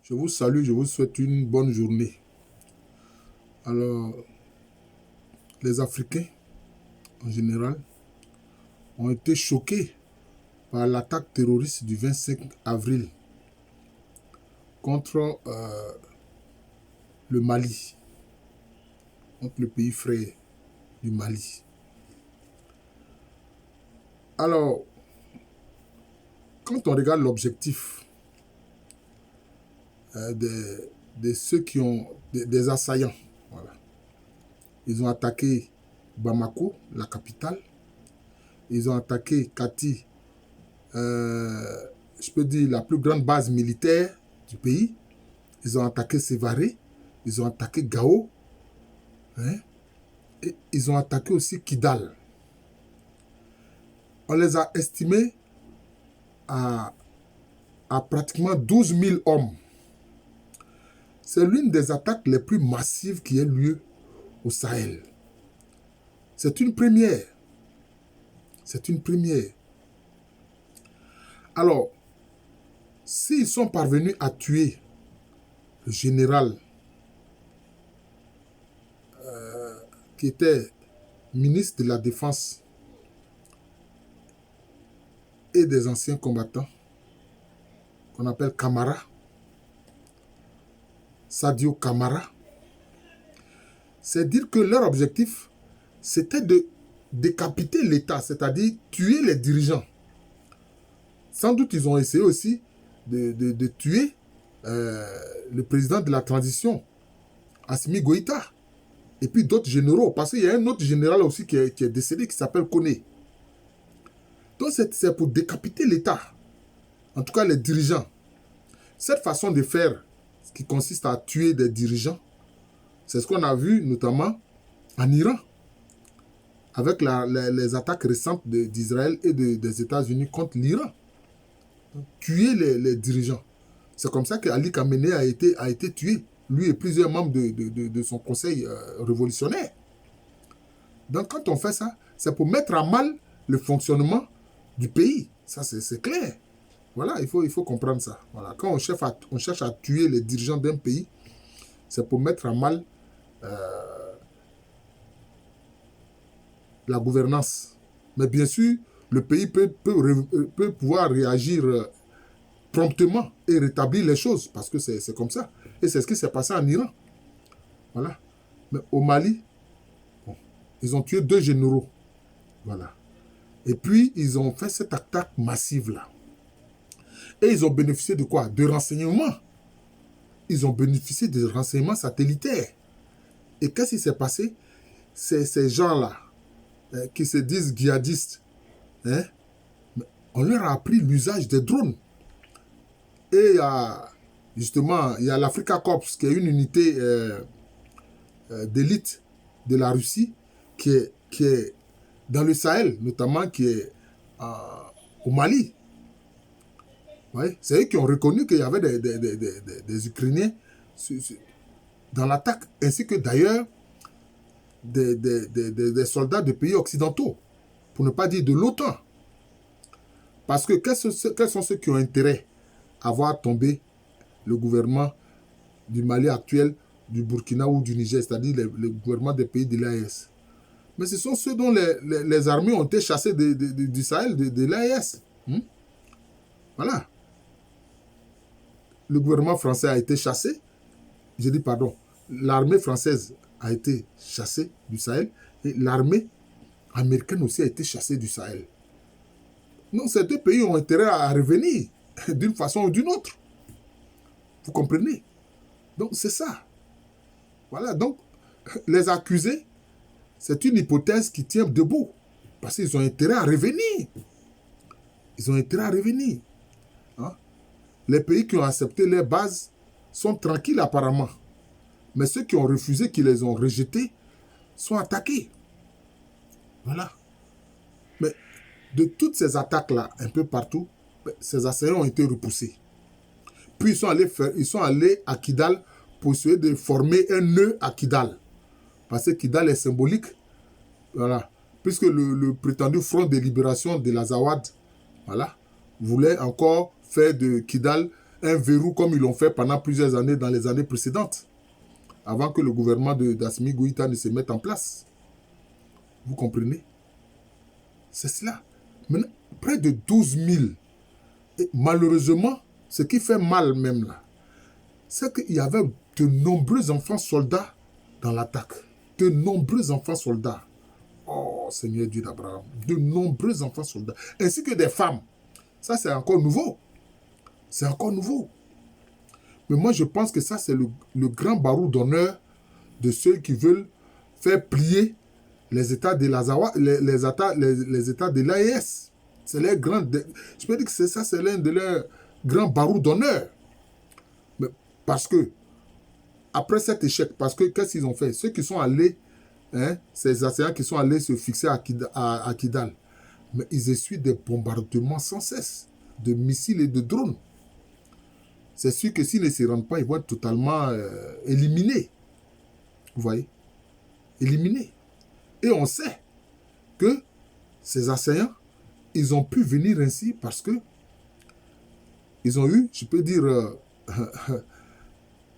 Je vous salue, je vous souhaite une bonne journée. Alors, les Africains, en général, ont été choqués par l'attaque terroriste du 25 avril contre le Mali, contre le pays frère du Mali. Alors, quand on regarde l'objectif de ceux qui ont des assaillants, voilà. Ils ont attaqué Bamako, la capitale. Ils ont attaqué Kati, je peux dire la plus grande base militaire du pays. Ils ont attaqué Sévaré. Ils ont attaqué Gao. Hein, et ils ont attaqué aussi Kidal. On les a estimés à pratiquement 12 000 hommes. C'est l'une des attaques les plus massives qui ait lieu au Sahel. C'est une première. C'est une première. Alors, s'ils sont parvenus à tuer le général qui était ministre de la Défense et des anciens combattants, qu'on appelle Camara, Sadio Camara, c'est dire que leur objectif, c'était de décapiter l'État, c'est-à-dire tuer les dirigeants. Sans doute, ils ont essayé aussi de tuer le président de la transition, Assimi Goïta, et puis d'autres généraux, parce qu'il y a un autre général aussi qui est décédé, qui s'appelle Koné. Donc, c'est pour décapiter l'État, en tout cas les dirigeants. Cette façon de faire, ce qui consiste à tuer des dirigeants, c'est ce qu'on a vu notamment en Iran, avec les attaques récentes d'Israël et des États-Unis contre l'Iran. Tuer les dirigeants. C'est comme ça qu'Ali Khamenei a été tué, lui et plusieurs membres de son conseil révolutionnaire. Donc quand on fait ça, c'est pour mettre à mal le fonctionnement du pays. Ça, c'est clair. Voilà, il faut comprendre ça. Voilà. Quand on cherche à tuer les dirigeants d'un pays, c'est pour mettre à mal la gouvernance. Mais bien sûr, le pays peut pouvoir réagir promptement et rétablir les choses, parce que c'est comme ça. Et c'est ce qui s'est passé en Iran. Voilà. Mais au Mali, bon, ils ont tué 2 généraux. Voilà. Et puis, ils ont fait cette attaque massive-là. Et ils ont bénéficié de quoi? De renseignements. Ils ont bénéficié de renseignements satellitaires. Et qu'est-ce qui s'est passé? Ces gens-là, qui se disent djihadistes, on leur a appris l'usage des drones. Et justement, il y a l'Africa Corps, qui est une unité d'élite de la Russie, qui est dans le Sahel, notamment qui est au Mali. Ouais, c'est eux qui ont reconnu qu'il y avait des Ukrainiens dans l'attaque, ainsi que d'ailleurs des soldats de pays occidentaux, pour ne pas dire de l'OTAN. Parce que quels sont ceux qui ont intérêt à voir tomber le gouvernement du Mali actuel, du Burkina ou du Niger, c'est-à-dire le gouvernement des pays de l'AES? Mais ce sont ceux dont les armées ont été chassées du Sahel, de l'AES. Voilà. Le gouvernement français a été chassé. Je dis pardon. L'armée française a été chassée du Sahel et l'armée américaine aussi a été chassée du Sahel. Donc ces 2 pays ont intérêt à revenir d'une façon ou d'une autre. Vous comprenez? Donc c'est ça. Voilà. Donc les accusés, c'est une hypothèse qui tient debout. Parce qu'ils ont intérêt à revenir. Ils ont intérêt à revenir. Hein? Les pays qui ont accepté les bases sont tranquilles apparemment. Mais ceux qui ont refusé, qui les ont rejetés, sont attaqués. Voilà. Mais de toutes ces attaques-là, un peu partout, ces assaillants ont été repoussés. Puis ils sont allés à Kidal pour essayer de former un nœud à Kidal. Parce que Kidal est symbolique. Voilà. Puisque le prétendu Front de libération de l'Azawad, voilà, voulait encore faire de Kidal un verrou comme ils l'ont fait pendant plusieurs années dans les années précédentes, avant que le gouvernement d'Assimi Goïta ne se mette en place. Vous comprenez? C'est cela. Maintenant, près de 12 000. Et malheureusement, ce qui fait mal même là, c'est qu'il y avait de nombreux enfants soldats dans l'attaque. De nombreux enfants soldats. Oh, Seigneur Dieu d'Abraham. De nombreux enfants soldats. Ainsi que des femmes. Ça, c'est encore nouveau. C'est encore nouveau. Mais moi, je pense que ça, c'est le grand barreau d'honneur de ceux qui veulent faire plier les États de l'Azawa, les États de l'AES. C'est leur grand... Je peux dire que c'est ça, c'est l'un de leurs grands barreaux d'honneur. Mais parce que, après cet échec, parce que qu'est-ce qu'ils ont fait? Ceux qui sont allés, ces assaillants qui sont allés se fixer à Kidal, mais ils essuient des bombardements sans cesse, de missiles et de drones. C'est sûr que s'ils ne se rendent pas, ils vont être totalement éliminés. Vous voyez? Éliminés. Et on sait que ces assaillants, ils ont pu venir ainsi parce que ils ont eu, je peux dire,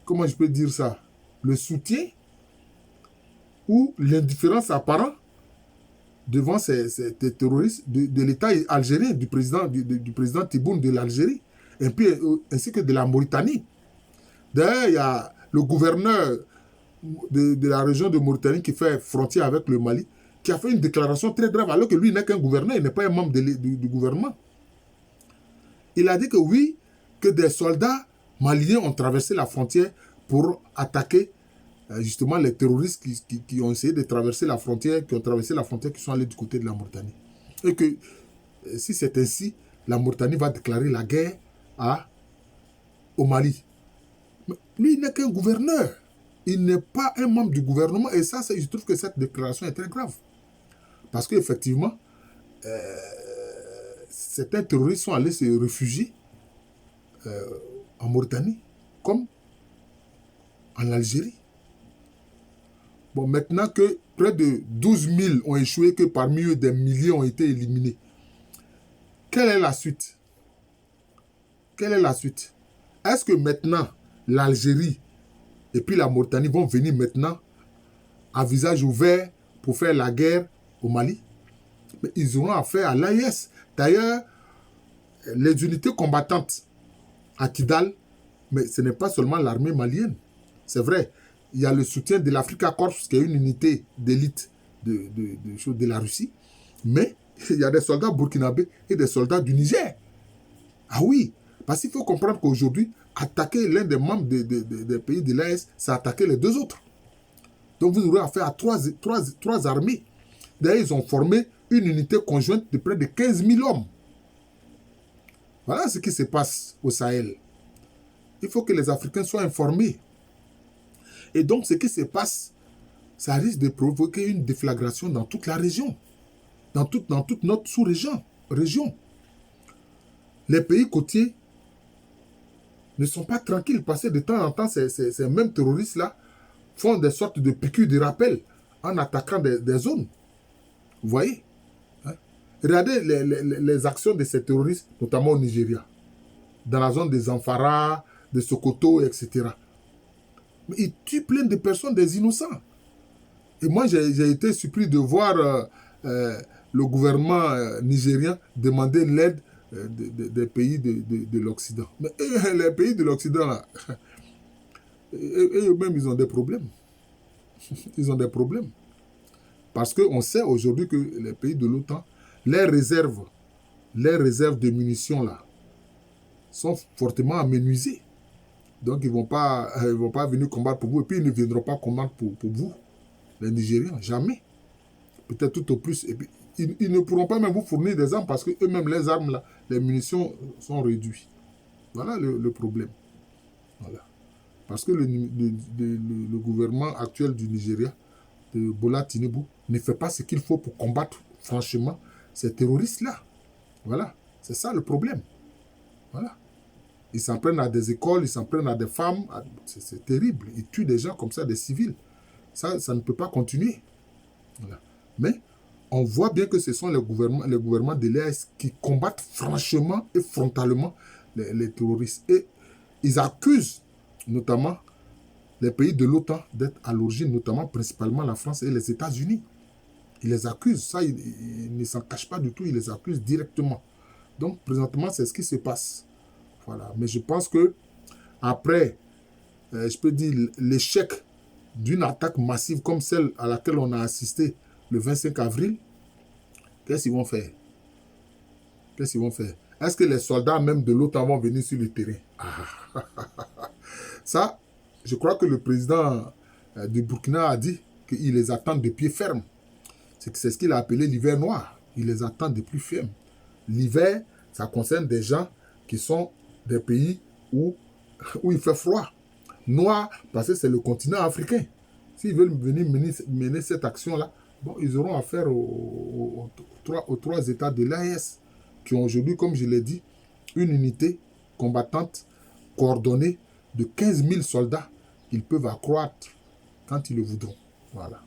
comment je peux dire ça, le soutien ou l'indifférence apparente devant ces terroristes de l'État algérien, du président Tebboune de l'Algérie, et puis, ainsi que de la Mauritanie. D'ailleurs, il y a le gouverneur de la région de Mauritanie qui fait frontière avec le Mali, qui a fait une déclaration très grave, alors que lui n'est qu'un gouverneur, il n'est pas un membre du gouvernement. Il a dit que oui, que des soldats maliens ont traversé la frontière pour attaquer justement les terroristes qui ont essayé de traverser la frontière, qui sont allés du côté de la Mauritanie. Et que si c'est ainsi, la Mauritanie va déclarer la guerre au Mali. Mais lui, il n'est qu'un gouverneur. Il n'est pas un membre du gouvernement. Et ça, je trouve que cette déclaration est très grave. Parce qu'effectivement, certains terroristes sont allés se réfugier en Mauritanie, comme en Algérie. Bon, maintenant que près de 12 000 ont échoué, que parmi eux, des milliers ont été éliminés, quelle est la suite? Quelle est la suite? Est-ce que maintenant, l'Algérie et puis la Mauritanie vont venir maintenant à visage ouvert pour faire la guerre au Mali? Mais ils auront affaire à l'AIS. D'ailleurs, les unités combattantes à Kidal, mais ce n'est pas seulement l'armée malienne. C'est vrai, il y a le soutien de l'Africa Corps, qui est une unité d'élite de la Russie, mais il y a des soldats burkinabés et des soldats du Niger. Ah oui, parce qu'il faut comprendre qu'aujourd'hui, attaquer l'un des membres des pays de l'AES, c'est attaquer les deux autres. Donc vous aurez affaire à trois armées. D'ailleurs, ils ont formé une unité conjointe de près de 15 000 hommes. Voilà ce qui se passe au Sahel. Il faut que les Africains soient informés. Et donc, ce qui se passe, ça risque de provoquer une déflagration dans toute la région, dans toute notre sous-région. Les pays côtiers ne sont pas tranquilles parce que de temps en temps, ces mêmes terroristes-là font des sortes de piqûres de rappel en attaquant des zones. Vous voyez? Regardez les actions de ces terroristes, notamment au Nigeria, dans la zone des Zamfara, de Sokoto, etc. Mais ils tuent plein de personnes, des innocents. Et moi, j'ai été surpris de voir le gouvernement nigérien demander l'aide des pays de l'Occident. Mais les pays de l'Occident, là, eux-mêmes, ils ont des problèmes. Ils ont des problèmes. Parce qu'on sait aujourd'hui que les pays de l'OTAN, les réserves de munitions, là, sont fortement amenuisées. Donc, ils ne vont pas venir combattre pour vous. Et puis, ils ne viendront pas combattre pour vous, les Nigériens. Jamais. Peut-être tout au plus. Et puis, ils ne pourront pas même vous fournir des armes parce qu'eux-mêmes, les armes, là, les munitions sont réduites. Voilà le problème. Voilà. Parce que le gouvernement actuel du Nigeria, de Bola Tinubu, ne fait pas ce qu'il faut pour combattre, franchement, ces terroristes-là. Voilà. C'est ça le problème. Voilà. Ils s'en prennent à des écoles, ils s'en prennent à des femmes. C'est terrible. Ils tuent des gens comme ça, des civils. Ça ne peut pas continuer. Voilà. Mais on voit bien que ce sont les gouvernements de l'ES qui combattent franchement et frontalement les terroristes. Et ils accusent notamment les pays de l'OTAN d'être à l'origine, notamment principalement la France et les États-Unis. Ils les accusent, ça, ils ne s'en cachent pas du tout, ils les accusent directement. Donc, présentement, c'est ce qui se passe. Voilà. Mais je pense que après, je peux dire, l'échec d'une attaque massive comme celle à laquelle on a assisté le 25 avril, qu'est-ce qu'ils vont faire? Qu'est-ce qu'ils vont faire? Est-ce que les soldats même de l'OTAN vont venir sur le terrain? Ça, je crois que le président du Burkina a dit qu'il les attend de pied ferme. C'est ce qu'il a appelé l'hiver noir. Il les attend de plus ferme. L'hiver, ça concerne des gens qui sont des pays où il fait froid. Noir, parce que c'est le continent africain. S'ils veulent venir mener cette action-là, bon, ils auront affaire aux trois États de l'AES qui ont aujourd'hui, comme je l'ai dit, une unité combattante coordonnée de 15 000 soldats. Ils peuvent accroître quand ils le voudront. Voilà.